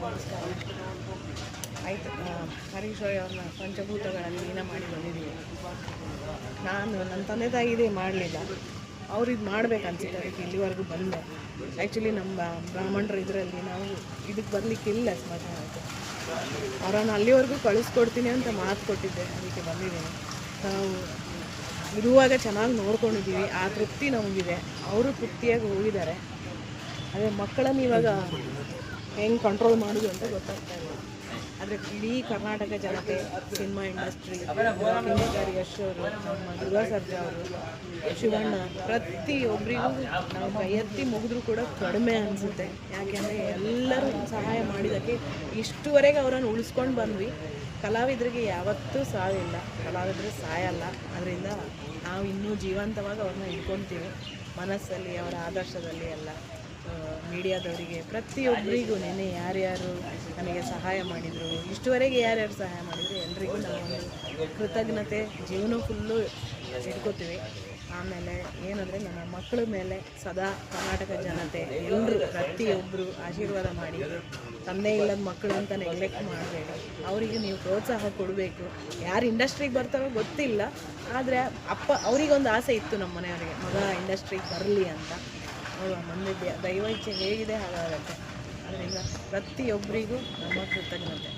ನಮಸ್ಕಾರ. ಆಯಿತು, ಹರೀಶ್ ರಾಯ್ ಅವ್ರನ್ನ ಪಂಚಭೂತಗಳಲ್ಲಿ ಲೀನ ಮಾಡಿ ಬಂದಿದ್ದೀವಿ. ನನ್ನ ತಂದೆ ತಾಯಿ ಇದೇ ಮಾಡಲಿಲ್ಲ, ಅವ್ರು ಇದು ಮಾಡ್ಬೇಕು ಅನ್ಸುತ್ತೆ, ಅದಕ್ಕೆ ಇಲ್ಲಿವರೆಗೂ ಬಂದೆ. ಆ್ಯಕ್ಚುಲಿ ನಮ್ಮ ಬ್ರಾಹ್ಮಣರು ಇದರಲ್ಲಿ ನಾವು ಇದಕ್ಕೆ ಬರಲಿಕ್ಕಿಲ್ಲ ಸ್ಮಶಾನಕ್ಕೆ. ಅವರನ್ನು ಅಲ್ಲಿವರೆಗೂ ಕಳಿಸ್ಕೊಡ್ತೀನಿ ಅಂತ ಮಾತು ಕೊಟ್ಟಿದ್ದೆ, ಅದಕ್ಕೆ ಬಂದಿದ್ದೀನಿ. ನಾವು ಇರುವಾಗ ಚೆನ್ನಾಗಿ ನೋಡ್ಕೊಂಡಿದ್ದೀವಿ, ಆ ತೃಪ್ತಿ ನಮಗಿದೆ. ಅವರು ತೃಪ್ತಿಯಾಗಿ ಹೋಗಿದ್ದಾರೆ. ಅದೇ ಮಕ್ಕಳನ್ನು ಇವಾಗ ಹೆಂಗೆ ಕಂಟ್ರೋಲ್ ಮಾಡೋದು ಅಂತ ಗೊತ್ತಾಗ್ತಾ ಇಲ್ಲ. ಆದರೆ ಇಡೀ ಕರ್ನಾಟಕ ಜನತೆ, ಸಿನಿಮಾ ಇಂಡಸ್ಟ್ರಿ, ಕಿಂಗಕಾರಿ ಯಶ್ ಅವರು, ನಮ್ಮ ದುರ್ಗಾ ಸರ್ಜಾ ಅವರು, ಶಿವಣ್ಣ, ಪ್ರತಿಯೊಬ್ಬರಿಗೂ ನಾವು ಕೈ ಎತ್ತಿ ಮುಗಿದ್ರೂ ಕೂಡ ಕಡಿಮೆ ಅನಿಸುತ್ತೆ. ಯಾಕೆಂದರೆ ಎಲ್ಲರೂ ಸಹಾಯ ಮಾಡಿದ್ದಕ್ಕೆ ಇಷ್ಟುವರೆಗೆ ಅವರನ್ನು ಉಳಿಸ್ಕೊಂಡು ಬಂದ್ವಿ. ಕಲಾವಿದರಿಗೆ ಯಾವತ್ತೂ ಸಾವಿಲ್ಲ, ಕಲಾವಿದರು ಸಾಯಲ್ಲ. ಅದರಿಂದ ನಾವು ಇನ್ನೂ ಜೀವಂತವಾಗಿ ಅವ್ರನ್ನ ಇಟ್ಕೊತೀವಿ ಮನಸ್ಸಲ್ಲಿ, ಅವರ ಆದರ್ಶದಲ್ಲಿ ಎಲ್ಲ. ಮೀಡಿಯಾದವರಿಗೆ ಪ್ರತಿಯೊಬ್ಬರಿಗೂ ನೆನೆ ಯಾರ್ಯಾರು ನಮಗೆ ಸಹಾಯ ಮಾಡಿದರು, ಇಷ್ಟುವರೆಗೆ ಯಾರ್ಯಾರು ಸಹಾಯ ಮಾಡಿದರು ಎಲ್ರಿಗೂ ನಾವೊಂದು ಕೃತಜ್ಞತೆ ಜೀವನ ಫುಲ್ಲು ಇಟ್ಕೋತೀವಿ. ಆಮೇಲೆ ಏನಂದರೆ ನನ್ನ ಮಕ್ಕಳ ಮೇಲೆ ಸದಾ ಕರ್ನಾಟಕ ಜನತೆ ಎಲ್ಲರೂ ಪ್ರತಿಯೊಬ್ಬರು ಆಶೀರ್ವಾದ ಮಾಡಿ, ತಂದೆ ಇಲ್ಲದ ಮಕ್ಕಳು ಅಂತ ನೆಗ್ಲೆಕ್ಟ್ ಮಾಡಬೇಡಿ. ಅವರಿಗೆ ನೀವು ಪ್ರೋತ್ಸಾಹ ಕೊಡಬೇಕು. ಯಾರು ಇಂಡಸ್ಟ್ರಿಗೆ ಬರ್ತಾರೋ ಗೊತ್ತಿಲ್ಲ, ಆದರೆ ಅವರಿಗೊಂದು ಆಸೆ ಇತ್ತು ನಮ್ಮ ಮನೆಯವರಿಗೆ, ಮಗ ಇಂಡಸ್ಟ್ರಿಗೆ ಬರಲಿ ಅಂತ. ನೋಡುವ ಮುಂದೆ ದೈವ ಇಚ್ಛೆ ಹೇಗಿದೆ ಹಾಗಾಗತ್ತೆ. ಅದರಿಂದ ಪ್ರತಿಯೊಬ್ಬರಿಗೂ ನಮ್ಮ ಕೃತಜ್ಞತೆ.